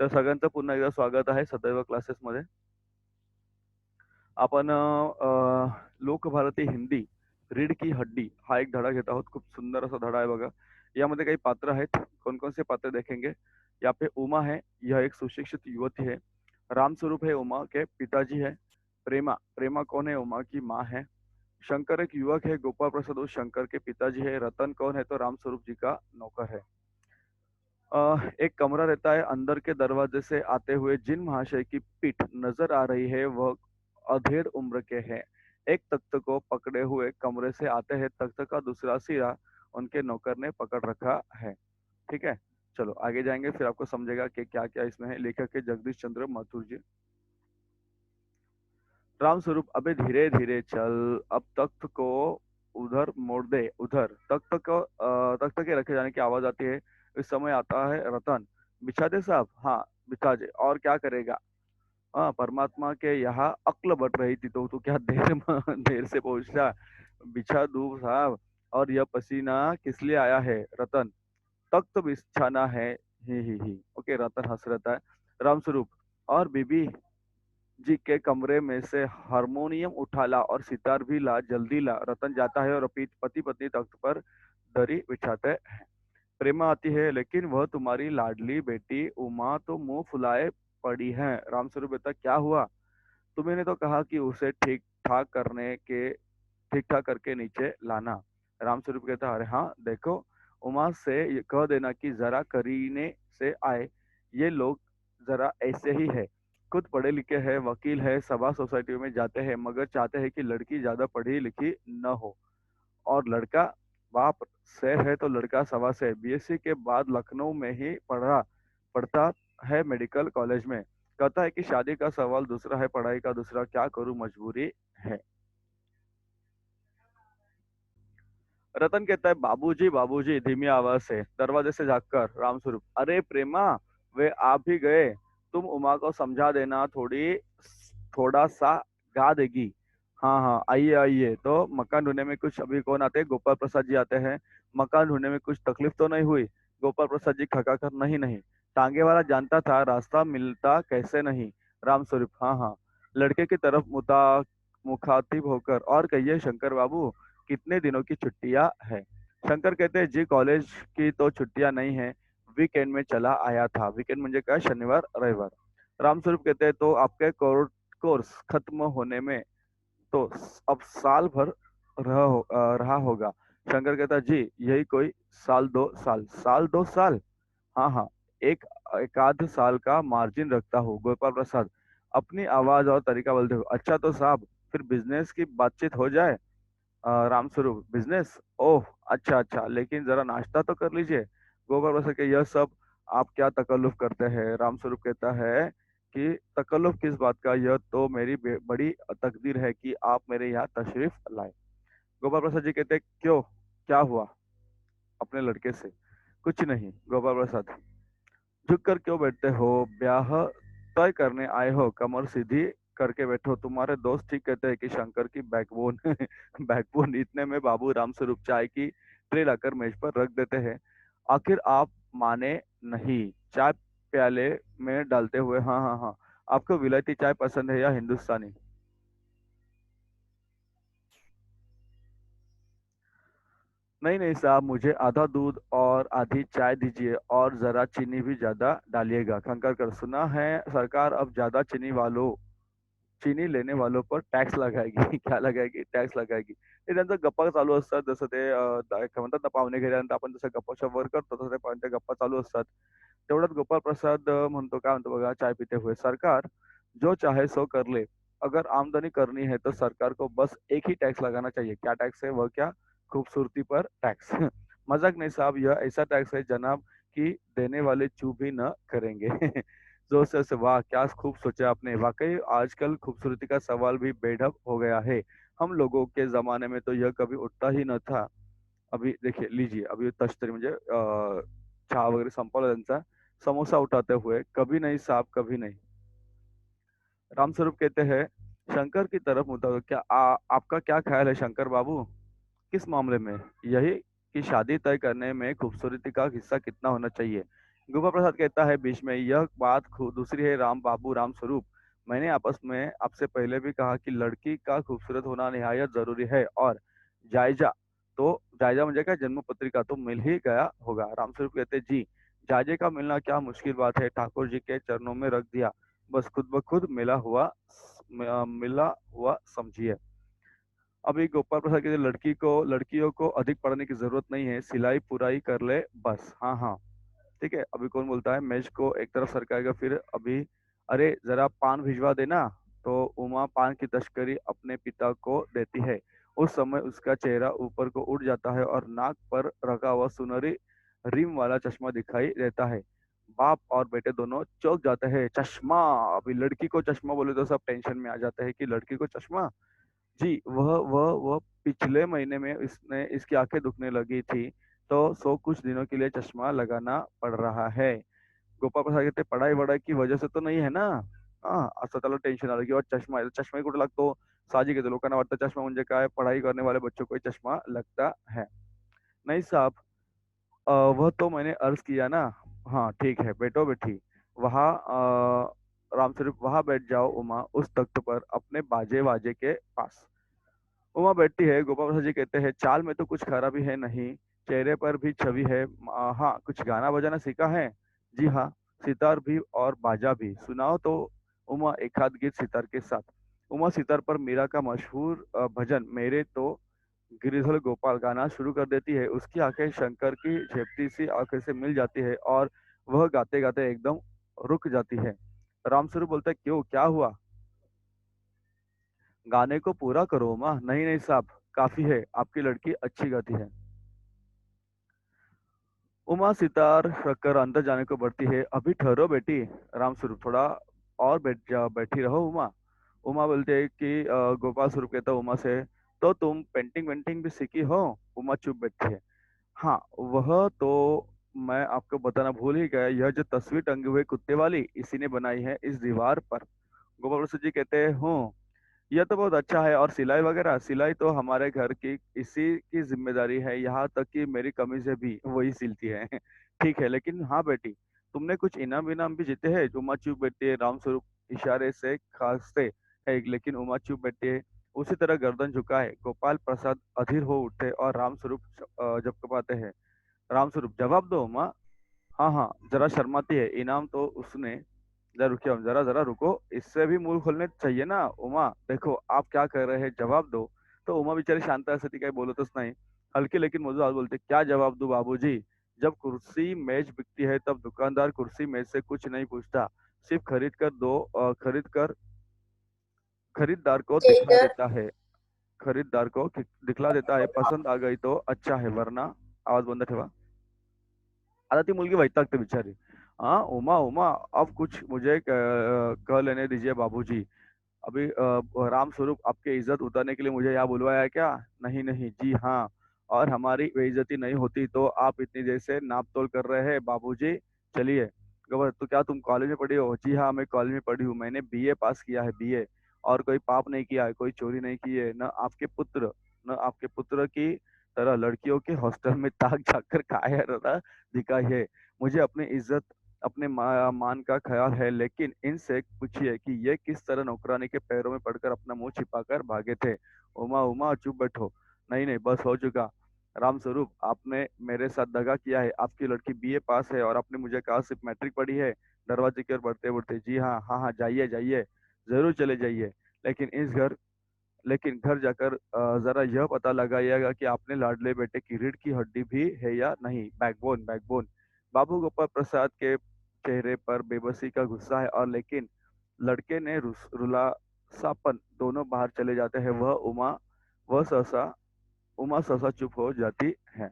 तर सगळ्यांचं पुन्हा एकदा स्वागत आहे सदैव क्लासेसमध्ये. आपण लोकभारती हिंदी रीड की हड्डी हा एक धडा घेत आहोत. खूप सुंदर असा धडा आहे बघा. यामध्ये काही पात्र आहेत. कौन-कौन से पात्र देखेंगे? यहाँ पे उमा है, यह एक सुशिक्षित युवती है। रामस्वरूप है उमा के पिताजी है। प्रेमा, प्रेमा कौन है? उमा की माँ है। शंकर एक युवक है, गोपाल प्रसाद उस शंकर के पिताजी है। रतन कौन है? तो रामस्वरूप जी का नौकर है। एक कमरा रहता है, अंदर के दरवाजे से आते हुए जिन महाशय की पीठ नजर आ रही है वह अधेड़ उम्र के हैं। एक तख्त को पकड़े हुए कमरे से आते हैं, तख्त का दूसरा सिरा उनके नौकर ने पकड़ रखा है। ठीक है, चलो आगे जाएंगे, फिर आपको समझेगा कि क्या क्या इसमें है। लेखक है जगदीश चंद्र माथुर जी। रामस्वरूप, अबे धीरे धीरे चल, अब तख्त को उधर मोड़ दे। उधर तख्त के रखे जाने की आवाज आती है। इस समय आता है रतन। बिछा दे साहब। हाँ, बिछा दे। और क्या करेगा? हाँ, परमात्मा के यहाँ अक्ल बट रही थी तो तू क्या देर से पहुंचा? बिछा दूं साहब। और यह पसीना किस लिए आया है? रतन, तख्त बिछाना है। ही। ओके, रतन हंस रहता है। रामस्वरूप, और बीबी जी के कमरे में से हारमोनियम उठा ला और सितार भी ला, जल्दी ला। रतन जाता है और पति पत्नी तख्त पर दरी बिछाते हैं। प्रेमा आती है, लेकिन वह तुम्हारी लाडली बेटी उमा तो मुंह फुलाए पड़ी है। रामस्वरूप बेटा, क्या हुआ? तुम्हें तो कहा कि उसे ठीक ठाक करके नीचे लाना। रामस्वरूप कहता, अरे हाँ देखो, उमा से ये कह देना कि जरा करीने से आए। ये लोग जरा ऐसे ही है। खुद पढ़े लिखे हैं, वकील है, सभा सोसाइटी में जाते हैं, मगर चाहते हैं कि लड़की ज्यादा पढ़ी लिखी न हो। और लड़का बाप से है तो लड़का सवा से। बीएससी के बाद लखनऊ में ही पढ़ता है मेडिकल कॉलेज में। कहता है कि शादी का सवाल दूसरा है, पढ़ाई का दूसरा, क्या करूं मजबूरी है। रतन कहता है, बाबूजी बाबूजी, धीमी आवाज से दरवाजे से झांककर। रामस्वरूप, अरे प्रेमा, वे आप भी गए? तुम उमा को समझा देना, थोड़ा सा गा देगी। हाँ हाँ, आइए आइए। तो मकान ढूंढने में कुछ अभी कौन आते हैं? गोपाल प्रसाद जी आते हैं। मकान ढूंढने में कुछ तकलीफ तो नहीं हुई? गोपाल प्रसाद जी खका कर, नहीं नहीं, टांगे वाला जानता था रास्ता मिलता कैसे नहीं। रामस्वरूप, हाँ हाँ। लड़के की तरफ मुखातिब होकर, और कहिए शंकर बाबू, कितने दिनों की छुट्टियां है? शंकर कहते हैं, जी कॉलेज की तो छुट्टियां नहीं है, वीकेंड में चला आया था। वीकेंड म्हणजे क्या? शनिवार रविवार। रामस्वरूप कहते हैं, तो आपके कोर्स खत्म होने में तो अब साल भर रहा होगा। शंकर कहता, जी यही कोई साल 2 साल। हाँ हाँ, एक एक आध साल का मार्जिन रखता हूँ। गोपाल प्रसाद अपनी आवाज और तरीका बोलते हुए, अच्छा तो साहब फिर बिजनेस की बातचीत हो जाए। रामस्वरूप, बिजनेस? ओह अच्छा अच्छा, लेकिन जरा नाश्ता तो कर लीजिए। गोपाल प्रसाद के, यह सब आप क्या तकल्लुफ करते हैं? रामस्वरूप कहता है कि तकल्लुफ किस बात का, यह तो मेरी बड़ी तकदीर है कि आप मेरे यहाँ तशरीफ लाए। गोपाल प्रसाद जी कहते, क्यों, क्या हुआ अपने लड़के से? कुछ नहीं। गोपाल प्रसाद, झुक कर क्यों बैठते हो? ब्याह तय करने आए हो? कमर सीधी करके बैठो। तुम्हारे दोस्त ठीक कहते हैं कि शंकर की बैकबोन बैकबोन। इतने में बाबू रामस्वरूप चाय की ट्रे लाकर मेज पर रख देते हैं। आखिर आप माने नहीं? चाय प्याले में डालते हुए, हाँ हाँ हाँ। आपको विलायती चाय पसंद है या हिंदुस्तानी? नहीं नहीं साहब, मुझे आधा दूध और आधी चाय दीजिए, और जरा चीनी भी ज्यादा डालिएगा। खंकर कर, सुना है सरकार अब ज्यादा चीनी लेने वालों पर टॅक्स लगाएगी। क्या लगाएगी? टॅक्स लगाएगी. हे त्यांचं गप्पा चालू असतात. जसं ते काय म्हणतात ना, पाहुणे गेल्यानंतर आपण जसं गप्पा वर करतो, तसं त्या गप्पा चालू असतात. तेवढ्यात गोपाल प्रसाद म्हणतो, काय म्हणतो बघा, चाय पीते हुए, सरकार जो चाहे सो कर ले, अगर आमदनी करनी है तो सरकार को बस एक ही टैक्स लगाना चाहिए। क्या टैक्स है? वह क्या? खूबसूरती पर टैक्स। मजाक नहीं साहब, यह ऐसा टैक्स है जनाब कि देने वाले चू भी न करेंगे। जोर से वाह, क्या खूब सोचा आपने। वाकई आजकल खूबसूरती का सवाल भी बेढप हो गया है। हम लोगों के जमाने में तो यह कभी उठता ही न था। अभी देखिए, लीजिए, अभी तश्तरी म्हणजे चहा वगैरे संपवला त्यांचा। समोसा उठाते हुए, कभी नहीं साहब, कभी नहीं। रामस्वरूप कहते हैं, शंकर की तरफ मुद्दा, क्या आपका क्या ख्याल है शंकर बाबू? किस मामले में? यही कि शादी तय करने में खूबसूरती का हिस्सा कितना होना चाहिए? गोपाल प्रसाद कहता है बीच में, यह बात दूसरी है राम बाबू राम स्वरूप। मैंने आपस में आपसे पहले भी कहा कि लड़की का खूबसूरत होना निहायत जरूरी है, और जायजा तो जायजा मुझे क्या, जन्म पत्रिका तो मिल ही गया होगा। राम स्वरूप कहते जी, जायजे का मिलना क्या मुश्किल बात है, ठाकुर जी के चरणों में रख दिया, बस खुद ब खुद मिला हुआ समझिए। अभी गोपाल प्रसाद कहते लड़कियों को अधिक पढ़ने की जरूरत नहीं है, सिलाई पुराई कर ले बस। हाँ हाँ, ठीक है। अभी कौन बोलता है, मेज को एक तरफ सरकाएगा, फिर अभी, अरे जरा पान भिजवा देना। तो उमा पान की तस्करी अपने पिता को देती है। उस समय उसका चेहरा ऊपर को उठ जाता है और नाक पर रखा हुआ सुनहरी रिम वाला चश्मा दिखाई देता है। बाप और बेटे दोनों चौंक जाते हैं। चश्मा, अभी लड़की को चश्मा बोले तो सब टेंशन में आ जाते हैं कि लड़की को चश्मा। जी, वह पिछले महीने में इसने इसकी आंखें दुखने लगी थी, तो सो कुछ दिनों के लिए चश्मा लगाना पड़ रहा है। गोपाल प्रसाद कहते पढ़ाई वढ़ाई की वजह से तो नहीं है ना? हाँ, अस्पताल टेंशन आ रही और चष्मा आहे चष्मा कुठे लागतो? साहजिक आहे, लोकांना वाटतं चष्मा म्हणजे काय, पढ़ाई करने वाले बच्चों को ही चश्मा लगता है। नहीं साहब, वह तो मैंने अर्ज किया ना। हाँ ठीक है, बैठो बेटी। वहाँ रामस्वरूप, वहाँ बैठ जाओ उमा, उस तख्त पर अपने बाजे वाजे के पास। उमा बैठती है। गोपाल प्रसाद जी कहते हैं, चाल में तो कुछ खराबी है नहीं, चेहरे पर भी छवि है। हाँ, कुछ गाना बजाना सीखा है? जी हाँ, सितार भी और बाजा भी। सुनाओ तो उमा एक आध गीत सितार के साथ। उमा सितार पर मीरा का मशहूर भजन मेरे तो गिरिधर गोपाल गाना शुरू कर देती है। उसकी आंखें शंकर की झेपती सी आंखें से मिल जाती है और वह गाते गाते एकदम रुक जाती है। रामस्वरूप बोलता है, क्यों, क्या हुआ? गाने को पूरा करो उमा। नहीं नहीं साहब, काफी है, आपकी लड़की अच्छी गाती है। उमा सितार रखकर अंदर जाने को बढ़ती है। अभी ठहरो बेटी। रामस्वरूप, थोड़ा और बैठी रहो उमा। उमा बोलते है कि गोपाल स्वरूप कहता है उमा से, तो तुम पेंटिंग वेंटिंग भी सीखी हो? उमा चुप बैठी है। हाँ, वह तो मैं आपको बताना भूल ही गया, यह जो तस्वीर टंगी हुई कुत्ते वाली, इसी ने बनाई है इस दीवार पर। गोपाल प्रसाद जी कहते हैं, हूँ, यह तो बहुत अच्छा है। और सिलाई वगैरह? सिलाई तो हमारे घर की इसी की जिम्मेदारी है, यहाँ तक कि मेरी कमीजें भी वही सिलती है। ठीक है, लेकिन हाँ बेटी, तुमने कुछ इनाम विनाम भी जीते हैं? उमा चुप बैठी है। रामस्वरूप इशारे से खांसते है, लेकिन उमा चुप बैठी है, उसी तरह गर्दन झुकाए। गोपाल प्रसाद अधीर हो उठते और रामस्वरूप जब हैं। रामस्वरूप, जवाब दो उमा। हाँ हाँ, जरा शर्माती है। इनाम तो उसने, जरा रुकिए, जरा जरा रुको, इससे भी मुंह खोलने चाहिए ना। उमा देखो, आप क्या कर रहे हैं, जवाब दो। तो उमा बेचारी शांत असती, काही बोलतच नाही। हल्की लेकिन मधुर आवाज बोलते, क्या जवाब दूं बाबूजी? जब कुर्सी मेज बिकती है तब दुकानदार कुर्सी मेज से कुछ नहीं पूछता, सिर्फ खरीददार को दिखला जेंडर। देता है। खरीददार को दिखला देता है, पसंद आ गई तो अच्छा है, वरना। आवाज बंद ठेवा। आता ती मुलगी वैतागते बिचारी। हाँ उमा उमा, अब कुछ मुझे कह लेने दीजिए बाबूजी। अभी राम स्वरूप, आपके इज्जत उतारने के लिए मुझे यहाँ बुलवाया है क्या? नहीं नहीं, जी हाँ। और हमारी बेइज्जती नहीं होती तो आप इतनी देर से नाप तोल कर रहे हैं बाबूजी। चलिए। गबर, तो क्या तुम कॉलेज में पढ़ी हो? जी हाँ, मैं कॉलेज में पढ़ी हूँ, मैंने बीए पास किया है, बीए। और कोई पाप नहीं किया है, कोई चोरी नहीं की है, न आपके पुत्र की तरह लड़कियों के हॉस्टल में ताक झाँक कर खाया रहा दिखाई है। मुझे अपनी इज्जत, अपने मान का ख्याल है, लेकिन इनसे पूछिए कि ये किस तरह नौकरानी के पैरों में पड़कर अपना मुंह छिपाकर भागे थे। उमा उमा चुप बैठो। नहीं नहीं, बस हो चुका। रामस्वरूप, आपने मेरे साथ दगा किया है। आपकी लड़की बीए पास है और आपने मुझे कहा सिर्फ मैट्रिक पढ़ी है। दरवाजे की ओर बढ़ते बढ़ते, जी हाँ हाँ हाँ, जाइए जाइए, जरूर चले जाइए। लेकिन इस घर लेकिन घर जाकर जरा यह पता लगाइएगा कि आपने लाडले बेटे की रीढ़ की हड्डी भी है या नहीं, बैकबोन बैकबोन। बाबू गोपाल प्रसाद के चेहरे पर बेबसी का गुस्सा है, और लेकिन लड़के ने रुलासापन दोनों बाहर चले जाते हैं। वह सहसा उमा सहसा चुप हो जाती है।